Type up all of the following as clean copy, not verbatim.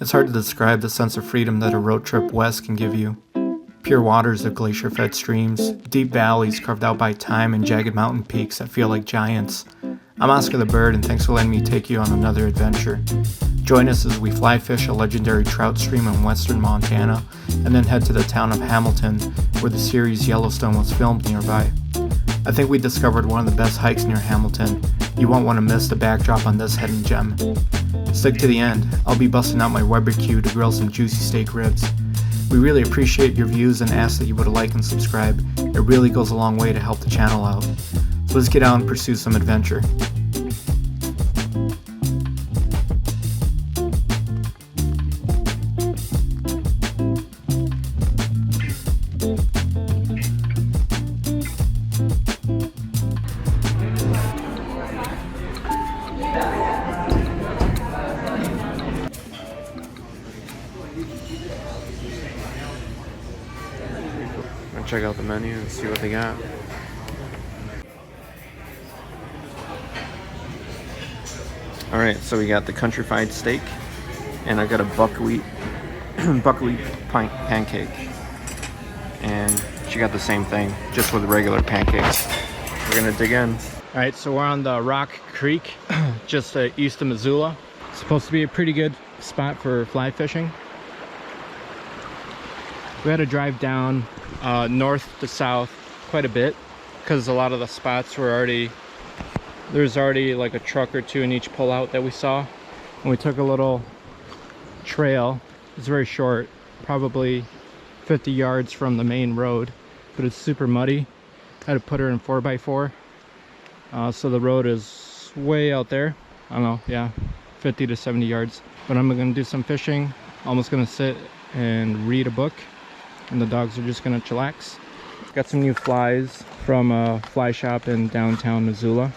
It's hard to describe the sense of freedom that a road trip west can give you. Pure waters of glacier-fed streams, deep valleys carved out by time, and jagged mountain peaks that feel like giants. I'm Oscar the Bird, and thanks for letting me take you on another adventure. Join us as we fly fish a legendary trout stream in western Montana, and then head to the town of Hamilton, where the series Yellowstone was filmed nearby. I think we discovered one of the best hikes near Hamilton. You won't want to miss the backdrop on this hidden gem. Stick to the end. I'll be busting out my barbecue to grill some juicy steak ribs. We really appreciate your views and ask that you would like and subscribe. It really goes a long way to help the channel out. So let's get out and pursue some adventure. Check out the menu and see what they got. Alright, so we got the country fried steak, and I got a buckwheat pancake. And she got the same thing, just with regular pancakes. We're gonna dig in. Alright, so we're on the Rock Creek, just east of Missoula. It's supposed to be a pretty good spot for fly fishing. We had to drive down north to south quite a bit because a lot of the spots were there's already like a truck or two in each pullout that we saw, and we took a little trail. It's very short, probably 50 yards from the main road, but it's super muddy. I had to put her in 4x4, so the road is way out there. I don't know, yeah, 50 to 70 yards. But I'm gonna do some fishing. Almost gonna sit and read a book, and the dogs are just gonna chillax. Got some new flies from a fly shop in downtown Missoula,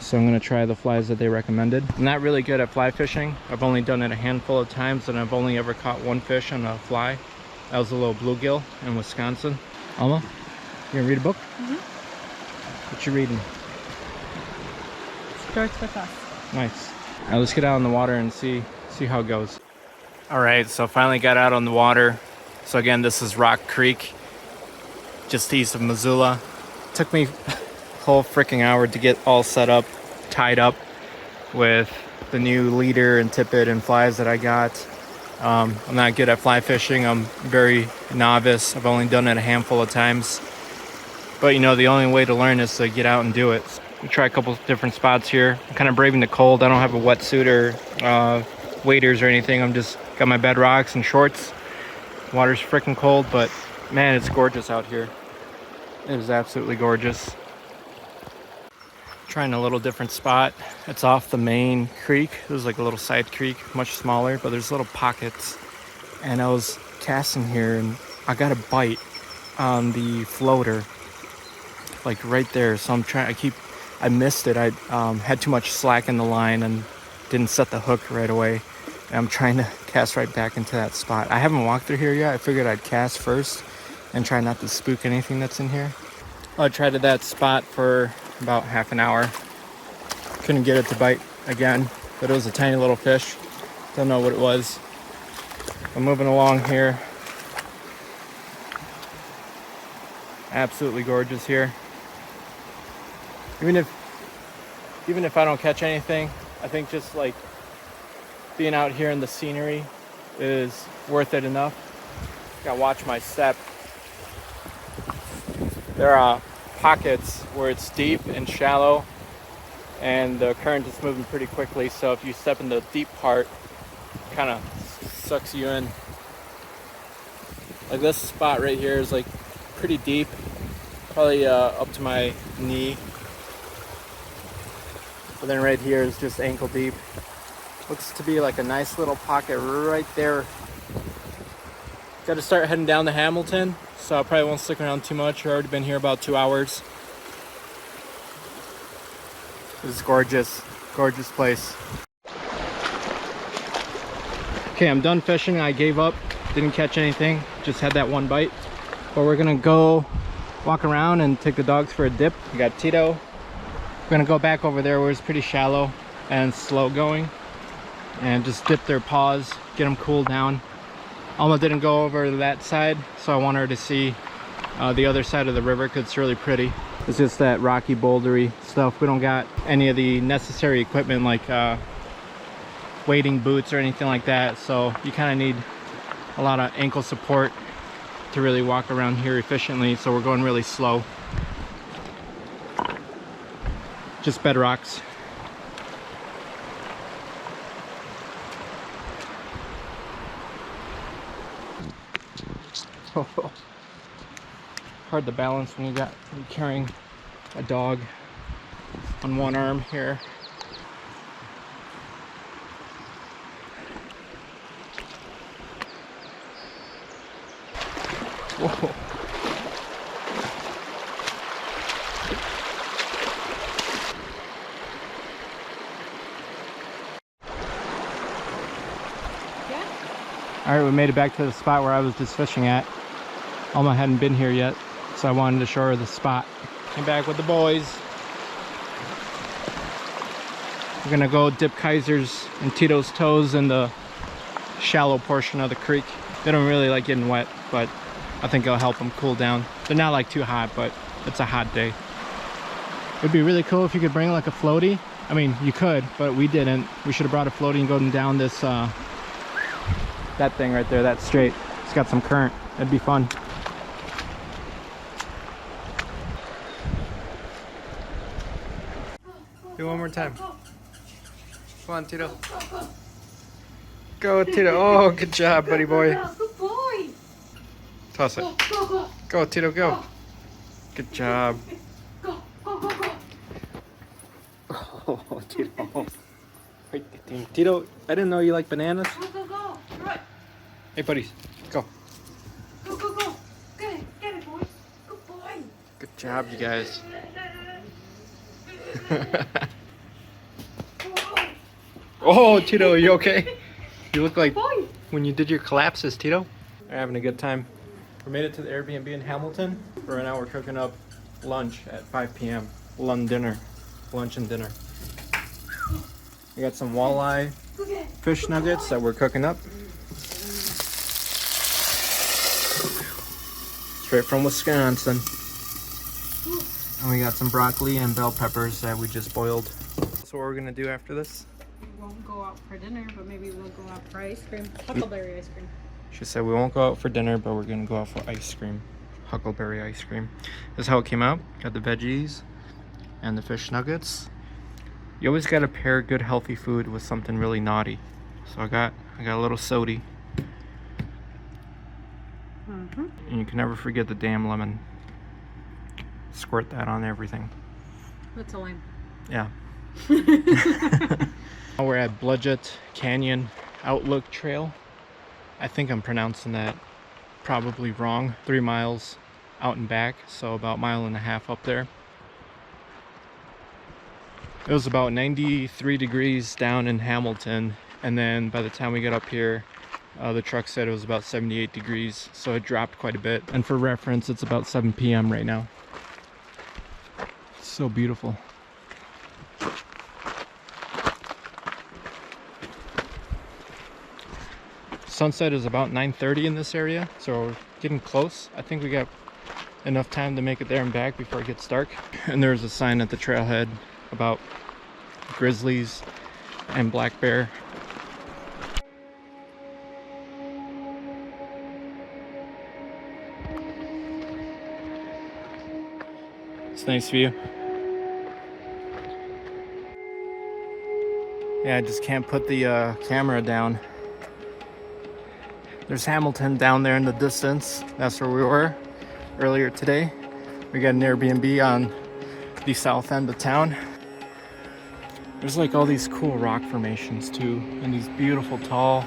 so I'm gonna try the flies that they recommended. I'm not really good at fly fishing. I've only done it a handful of times, and I've only ever caught one fish on a fly. That was a little bluegill in Wisconsin. Alma, you gonna read a book? Mm-hmm. What you reading? George Bacchus. Nice. All right, let's get out on the water and see how it goes. All right, so finally got out on the water. So again, this is Rock Creek, just east of Missoula. Took me a whole freaking hour to get all set up, tied up with the new leader and tippet and flies that I got. I'm not good at fly fishing. I'm very novice. I've only done it a handful of times. But you know, the only way to learn is to get out and do it. We try a couple different spots here. I'm kind of braving the cold. I don't have a wetsuit or waders or anything. I'm just got my bedrocks and shorts. Water's freaking cold, but man, it's gorgeous out here. It is absolutely gorgeous. Trying a little different spot. It's off the main creek. There's like a little side creek, much smaller, but there's little pockets. And I was casting here, and I got a bite on the floater, like right there. So I'm trying. I missed it. I had too much slack in the line and didn't set the hook right away. I'm trying to cast right back into that spot. I haven't walked through here yet. I figured I'd cast first and try not to spook anything that's in here. I tried at that spot for about half an hour. Couldn't get it to bite again, but it was a tiny little fish. Don't know what it was. I'm moving along here. Absolutely gorgeous here. Even if I don't catch anything, I think just like being out here in the scenery is worth it enough. Gotta watch my step. There are pockets where it's deep and shallow, and the current is moving pretty quickly, so if you step in the deep part, it kind of sucks you in. Like this spot right here is like pretty deep, probably up to my knee. But then right here is just ankle deep. Looks to be like a nice little pocket right there. Got to start heading down to Hamilton, so I probably won't stick around too much. I've already been here about 2 hours. This is gorgeous, gorgeous place. Okay, I'm done fishing. I gave up, didn't catch anything, just had that one bite. But we're gonna go walk around and take the dogs for a dip. We got Tito. We're gonna go back over there where it's pretty shallow and slow going. and just dip their paws, get them cooled down. Alma didn't go over to that side, so I want her to see the other side of the river because it's really pretty. It's just that rocky, bouldery stuff. We don't got any of the necessary equipment like wading boots or anything like that, so you kind of need a lot of ankle support to really walk around here efficiently, so we're going really slow. Just bedrocks. Hard to balance when you're carrying a dog on one arm here. Whoa. All right, we made it back to the spot where I was just fishing at. Alma hadn't been here yet, so I wanted to show her the spot. Came back with the boys. We're gonna go dip Kaiser's and Tito's toes in the shallow portion of the creek. They don't really like getting wet, but I think it'll help them cool down. They're not like too hot, but it's a hot day. It'd be really cool if you could bring like a floaty. I mean, you could, but we didn't. We should have brought a floaty and going down this, that thing right there, that straight. It's got some current. It'd be fun. Do one more time. Come on, Tito. Go, Tito. Oh, good job, buddy boy. Good boy. Toss it. Go, Tito, go. Good job. Go, go, go, go. Oh, Tito. Wait, Tito, I didn't know you like bananas. Go, go, go. Right. Hey, buddies, go. Go, go, go. Get it, boy. Good boy. Good job, you guys. Oh, Tito, are you okay? You look like when you did your collapses, Tito. They're having a good time. We made it to the Airbnb in Hamilton. Right now we're cooking up lunch at 5 p.m. Lunch and dinner. We got some walleye fish nuggets that we're cooking up. Straight from Wisconsin. And we got some broccoli and bell peppers that we just boiled. So what we're gonna do after this? We won't go out for dinner, but maybe we'll go out for ice cream. Huckleberry ice cream. She said we won't go out for dinner, but we're gonna go out for ice cream. Huckleberry ice cream. This is how it came out. Got the veggies and the fish nuggets. You always gotta pair good healthy food with something really naughty. So I got a little sody. And you can never forget the damn lemon. Squirt that on everything. That's a lime. Yeah. We're at Blodgett Canyon Outlook Trail. I think I'm pronouncing that probably wrong. 3 miles out and back, so about 1.5 miles up there. It was about 93 degrees down in Hamilton, and then by the time we got up here, the truck said it was about 78 degrees, so it dropped quite a bit. And for reference, it's about 7 p.m. right now. It's so beautiful. Sunset is about 9:30 in this area, so we're getting close. I think we got enough time to make it there and back before it gets dark. And there's a sign at the trailhead about grizzlies and black bear. It's a nice view. Yeah, I just can't put the camera down. There's Hamilton down there in the distance. That's where we were earlier today. We got an Airbnb on the south end of town. There's like all these cool rock formations too, and these beautiful tall,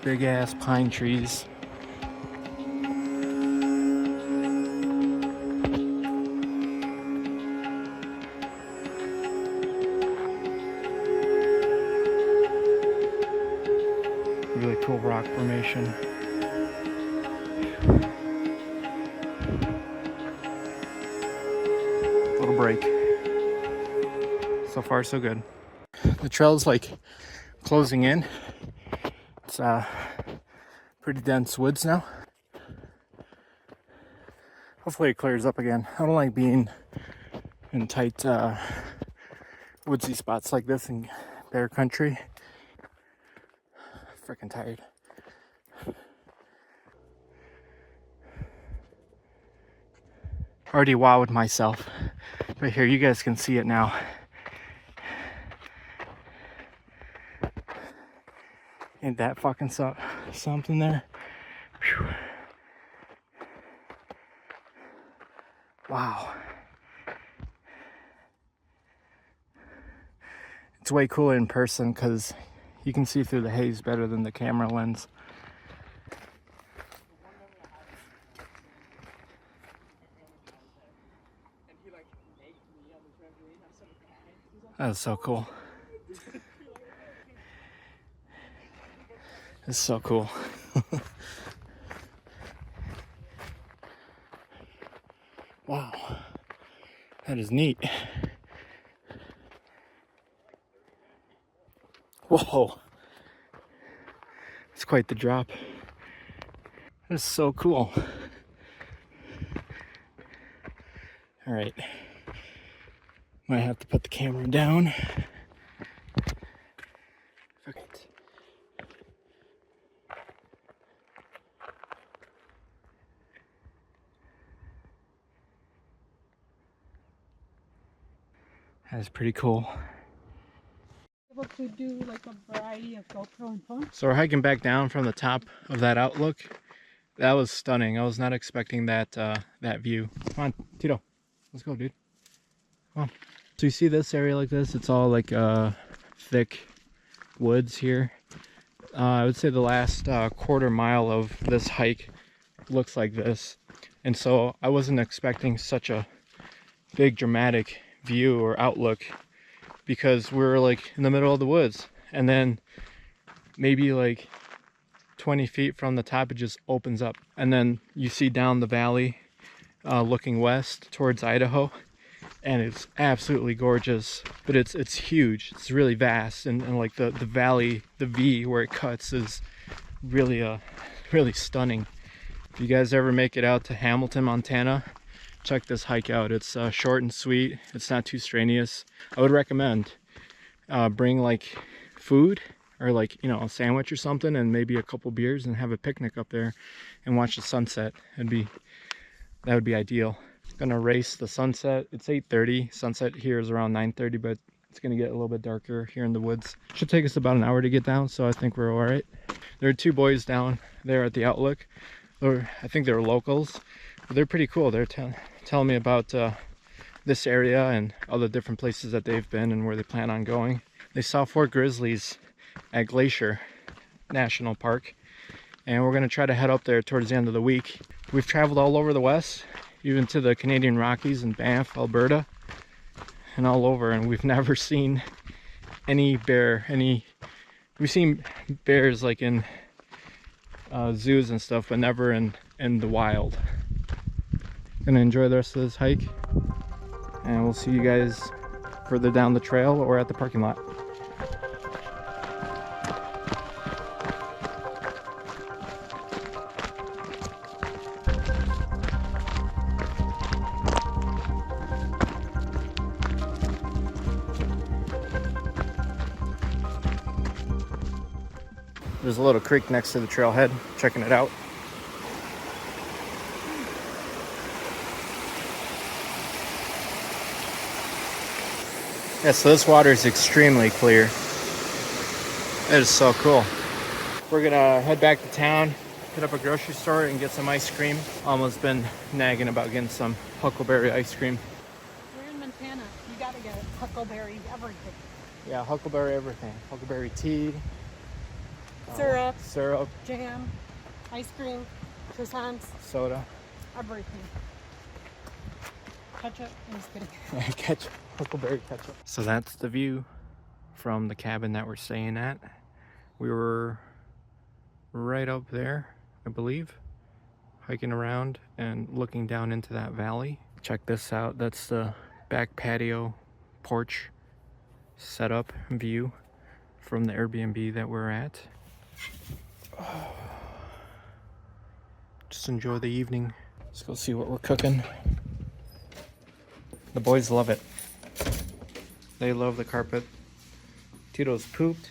big ass pine trees. Really cool rock formation. Little break. So far so good. The trail is like closing in. It's pretty dense woods now. Hopefully it clears up again. I don't like being in tight woodsy spots like this in bear country. Freaking tired. Already wowed myself. But here, you guys can see it now. Ain't that fucking something there? Whew. Wow. It's way cooler in person because you can see through the haze better than the camera lens. That is so cool. It's so cool. Wow. That is neat. Whoa. It's quite the drop. That is so cool. All right. Might have to put the camera down. Fuck it. That is pretty cool. Able to do like a variety of GoPro and phone. So we're hiking back down from the top of that outlook. That was stunning. I was not expecting that that view. Come on, Tito. Let's go, dude. Come on. So you see this area like this? It's all like thick woods here. I would say the last quarter mile of this hike looks like this. And so I wasn't expecting such a big dramatic view or outlook because we're like in the middle of the woods, and then maybe like 20 feet from the top it just opens up, and then you see down the valley looking west towards Idaho, and it's absolutely gorgeous. But it's huge, it's really vast, and like the valley, the V where it cuts is really really stunning. If you guys ever make it out to Hamilton, Montana, check this hike out. It's short and sweet. It's not too strenuous. I would recommend bring like food or like, you know, a sandwich or something and maybe a couple beers and have a picnic up there and watch the sunset. That would be ideal. Gonna race the sunset. It's 8:30. Sunset here is around 9:30, but it's gonna get a little bit darker here in the woods. Should take us about an hour to get down, so I think we're all right. There are two boys down there at the outlook. I think they're locals, but they're pretty cool. They're telling me about this area and all the different places that they've been and where they plan on going. They saw 4 grizzlies at Glacier National Park, and we're going to try to head up there towards the end of the week. We've traveled all over the West, even to the Canadian Rockies and Banff, Alberta, and all over, and we've never seen any bear. We've seen bears like in zoos and stuff, but never in the wild. Gonna enjoy the rest of this hike, and we'll see you guys further down the trail or at the parking lot. There's a little creek next to the trailhead. Checking it out. Yeah, so this water is extremely clear. It is so cool. We're gonna head back to town, hit up a grocery store and get some ice cream. Almost been nagging about getting some huckleberry ice cream. We're in Montana. You gotta get huckleberry everything. Yeah, huckleberry everything. Huckleberry tea. Syrup, jam, ice cream, croissants, soda, everything. Ketchup. I'm just kidding. Ketchup, huckleberry ketchup. So that's the view from the cabin that we're staying at. We were right up there, I believe, hiking around and looking down into that valley. Check this out. That's the back patio porch setup view from the Airbnb that we're at. Just enjoy the evening. Let's go see what we're cooking. The boys love it. They love the carpet. Tito's pooped.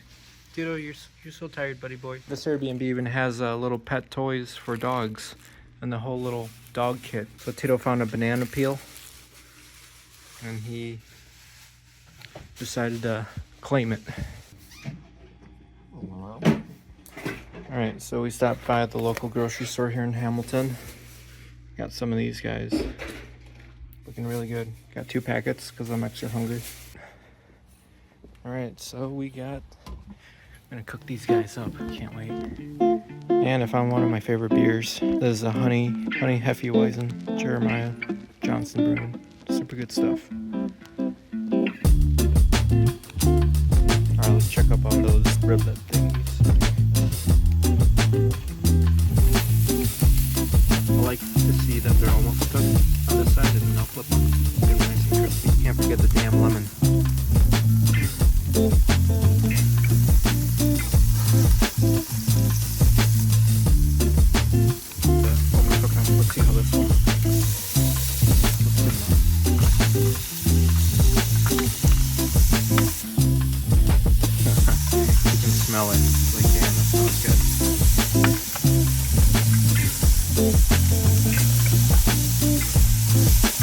Tito, you're so tired, buddy boy. This Airbnb even has little pet toys for dogs and the whole little dog kit. So Tito found a banana peel and he decided to claim it. Alright, so we stopped by at the local grocery store here in Hamilton. Got some of these guys. Looking really good. Got 2 packets because I'm extra hungry. Alright, so I'm gonna cook these guys up. Can't wait. And I found one of my favorite beers. This is a honey Hefeweizen, Jeremiah Johnson brewing. Super good stuff. Alright, let's check up on those riblet thingies. I like to see that they're almost cooked on this side and then I'll flip them. Get them nice and crispy. Can't forget the damn lemon. Let's see how this one. You can smell it. It's like, damn, that smells good.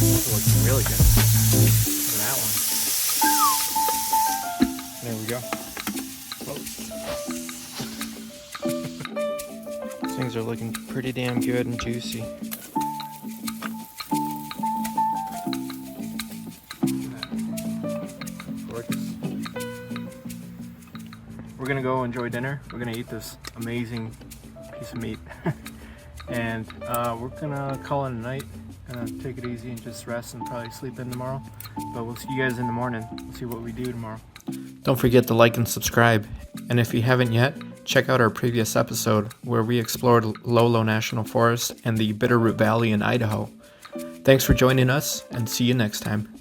It's looking really good. Look at that one. There we go. These things are looking pretty damn good and juicy. Gorgeous. We're gonna go enjoy dinner. We're gonna eat this amazing piece of meat. And we're gonna call it a night. Gonna take it easy and just rest and probably sleep in tomorrow. But we'll see you guys in the morning. We'll see what we do tomorrow. Don't forget to like and subscribe. And if you haven't yet, check out our previous episode where we explored Lolo National Forest and the Bitterroot Valley in Idaho. Thanks for joining us and see you next time.